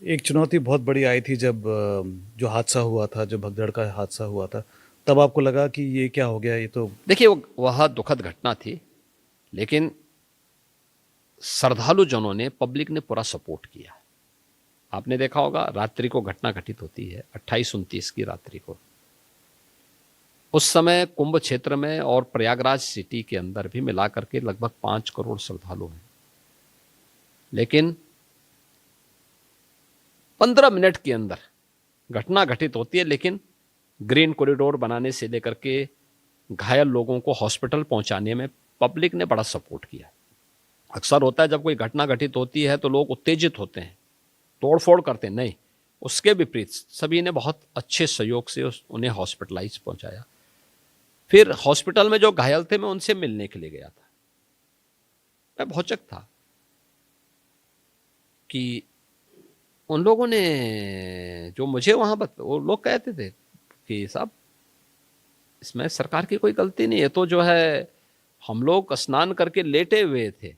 एक चुनौती बहुत बड़ी आई थी जब जो हादसा हुआ था, जो भगदड़ का हादसा हुआ था, तब आपको लगा कि ये क्या हो गया, ये तो। देखिए वह दुखद घटना थी, लेकिन श्रद्धालु जनों ने, पब्लिक ने पूरा सपोर्ट किया। आपने देखा होगा रात्रि को घटना घटित होती है 28-29 की रात्रि को। उस समय कुंभ क्षेत्र में और प्रयागराज सिटी के अंदर भी मिलाकर के लगभग 5 करोड़ श्रद्धालु हैं, लेकिन 15 मिनट के अंदर घटना घटित होती है। लेकिन ग्रीन कॉरिडोर बनाने से लेकर के घायल लोगों को हॉस्पिटल पहुंचाने में पब्लिक ने बड़ा सपोर्ट किया। अक्सर होता है जब कोई घटना घटित होती है तो लोग उत्तेजित होते हैं, तोड़फोड़ करते हैं, नहीं, उसके विपरीत सभी ने बहुत अच्छे सहयोग से उन्हें हॉस्पिटलाइज पहुंचाया। फिर हॉस्पिटल में जो घायल थे मैं उनसे मिलने के लिए गया था। मैं भौचक था कि उन लोगों ने जो मुझे वहां वो लोग कहते थे कि साहब इसमें सरकार की कोई गलती नहीं है, तो जो है हम लोग स्नान करके लेटे हुए थे।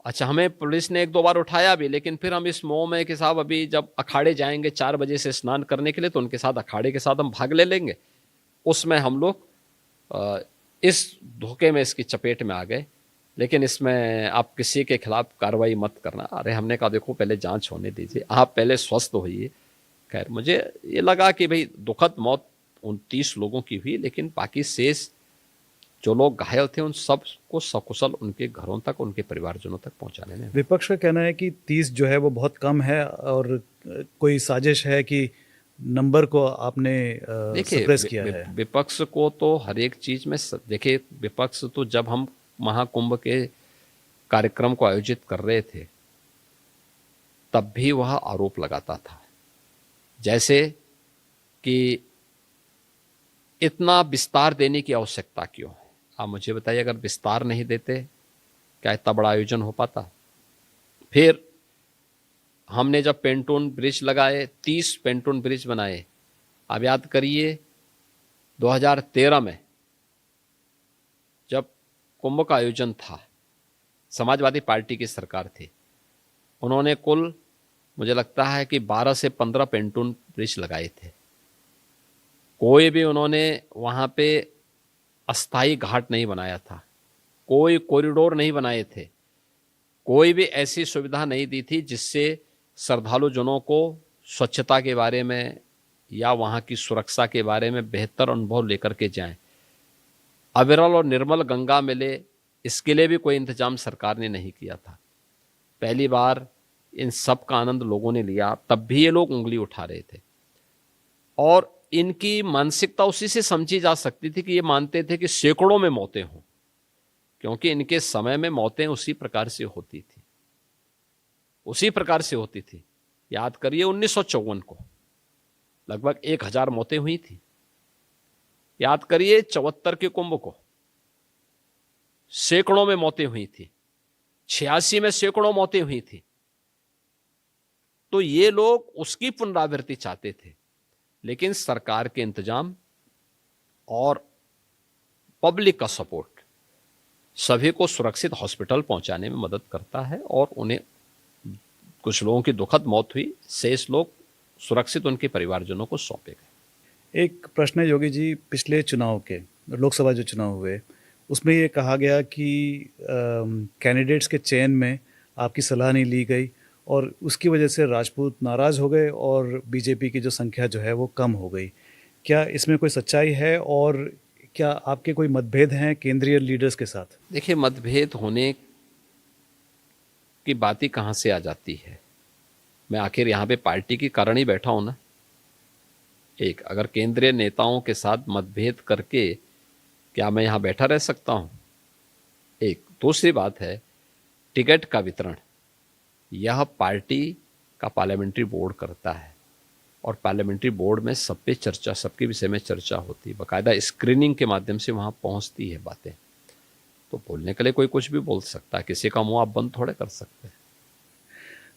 अच्छा, हमें पुलिस ने 1-2 बार उठाया भी, लेकिन फिर हम इस मोह में कि साहब अभी जब अखाड़े जाएंगे 4 बजे से स्नान करने के लिए, तो उनके साथ अखाड़े के साथ हम भाग ले लेंगे। उसमें हम लोग इस धोखे में, इसकी चपेट में आ गए। लेकिन इसमें आप किसी के खिलाफ कार्रवाई मत करना। अरे हमने कहा देखो पहले जांच होने दीजिए, आप पहले स्वस्थ होइए। खैर मुझे ये लगा कि भाई दुखद मौत 29 लोगों की हुई, लेकिन बाकी शेष जो लोग घायल थे उन सब को सकुशल उनके घरों तक, उनके परिवारजनों तक पहुंचाने में। विपक्ष का कहना है कि 30 जो है वो बहुत कम है, और कोई साजिश है कि नंबर को आपने देखिए सप्रेस किया है। विपक्ष को तो हर एक चीज में देखिए, विपक्ष तो जब हम महाकुंभ के कार्यक्रम को आयोजित कर रहे थे तब भी वह आरोप लगाता था, जैसे कि इतना विस्तार देने की आवश्यकता क्यों है। आप मुझे बताइए, अगर विस्तार नहीं देते क्या इतना बड़ा आयोजन हो पाता। फिर हमने जब पेंटून ब्रिज लगाए, 30 पेंटून ब्रिज बनाए। आप याद करिए 2013 में जब कुंभ का आयोजन था, समाजवादी पार्टी की सरकार थी, उन्होंने कुल मुझे लगता है कि 12 से 15 पेंटून ब्रिज लगाए थे। कोई भी उन्होंने वहां पे अस्थाई घाट नहीं बनाया था, कोई कॉरिडोर नहीं बनाए थे, कोई भी ऐसी सुविधा नहीं दी थी जिससे श्रद्धालु जनों को स्वच्छता के बारे में या वहां की सुरक्षा के बारे में बेहतर अनुभव लेकर के जाएं। अविरल और निर्मल गंगा मिले, इसके लिए भी कोई इंतजाम सरकार ने नहीं किया था। पहली बार इन सब का आनंद लोगों ने लिया, तब भी ये लोग उंगली उठा रहे थे। और इनकी मानसिकता उसी से समझी जा सकती थी कि ये मानते थे कि सैकड़ों में मौतें हों, क्योंकि इनके समय में मौतें उसी प्रकार से होती थी, उसी प्रकार से होती थी। याद करिए 1954 को लगभग 1000 मौतें हुई थी। याद करिए 74 के कुंभ को सैकड़ों में मौतें हुई थी, 86 में सैकड़ों मौतें हुई थी। तो ये लोग उसकी पुनरावृत्ति चाहते थे, लेकिन सरकार के इंतजाम और पब्लिक का सपोर्ट सभी को सुरक्षित हॉस्पिटल पहुंचाने में मदद करता है। और उन्हें, कुछ लोगों की दुखद मौत हुई, शेष लोग सुरक्षित उनके परिवारजनों को सौंपे गए। एक प्रश्न है योगी जी, पिछले चुनाव के, लोकसभा जो चुनाव हुए, उसमें ये कहा गया कि कैंडिडेट्स के चयन में आपकी सलाह नहीं ली गई, और उसकी वजह से राजपूत नाराज़ हो गए और बीजेपी की जो संख्या जो है वो कम हो गई। क्या इसमें कोई सच्चाई है, और क्या आपके कोई मतभेद हैं केंद्रीय लीडर्स के साथ? देखिए, मतभेद होने की बात ही कहां से आ जाती है। मैं आखिर यहां पे पार्टी के कारण ही बैठा हूं ना। एक, अगर केंद्रीय नेताओं के साथ मतभेद करके क्या मैं यहां बैठा रह सकता हूं? एक, दूसरी बात है टिकट का वितरण, यह पार्टी का पार्लियामेंट्री बोर्ड करता है, और पार्लियामेंट्री बोर्ड में सब पे चर्चा, सबके विषय में चर्चा होती है, बाकायदा स्क्रीनिंग के माध्यम से वहां पहुंचती है बातें। तो बोलने के लिए कोई कुछ भी बोल सकता है, किसी का मुंह आप बंद थोड़े कर सकते हैं।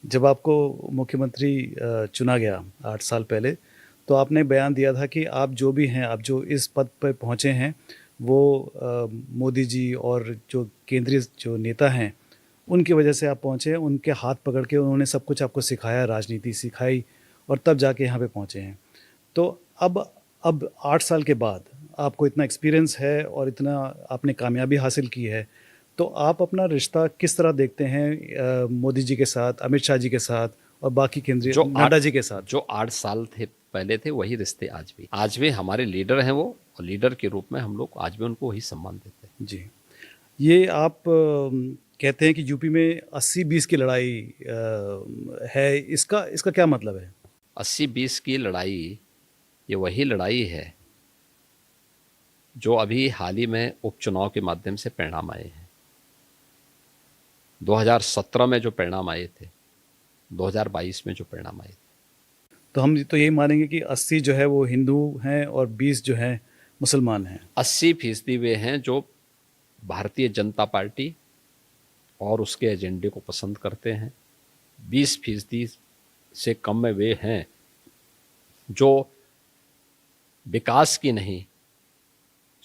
जब आपको मुख्यमंत्री चुना गया 8 साल पहले, तो आपने बयान दिया था कि आप जो भी हैं, आप जो इस पद पर पहुँचे हैं, वो मोदी जी और जो केंद्रीय जो नेता हैं उनकी वजह से आप पहुँचे, उनके हाथ पकड़ के उन्होंने सब कुछ आपको सिखाया, राजनीति सिखाई और तब जाके यहाँ पे पहुँचे हैं। तो अब 8 साल के बाद आपको इतना एक्सपीरियंस है और इतना आपने कामयाबी हासिल की है, तो आप अपना रिश्ता किस तरह देखते हैं मोदी जी के साथ, अमित शाह जी के साथ और बाकी केंद्रीय नड्डा जी के साथ? जो 8 साल थे पहले थे वही रिश्ते आज भी हमारे लीडर हैं वो, और लीडर के रूप में हम लोग आज भी उनको वही सम्मान देते हैं। जी। ये आप कहते हैं कि यूपी में 80-20 की लड़ाई है, इसका क्या मतलब है? 80-20 की लड़ाई, ये वही लड़ाई है जो अभी हाल ही में उपचुनाव के माध्यम से परिणाम आए हैं। 2017 में जो परिणाम आए थे, 2022 में जो परिणाम आए थे। तो हम तो यही मानेंगे कि 80 जो है वो हिंदू हैं और 20 जो हैं मुसलमान हैं। 80% वे हैं जो भारतीय जनता पार्टी और उसके एजेंडे को पसंद करते हैं। 20% से कम में वे हैं जो विकास की नहीं,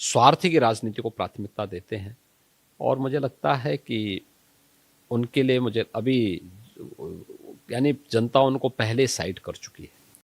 स्वार्थ की राजनीति को प्राथमिकता देते हैं। और मुझे लगता है कि उनके लिए मुझे अभी यानी जनता उनको पहले साइड कर चुकी है।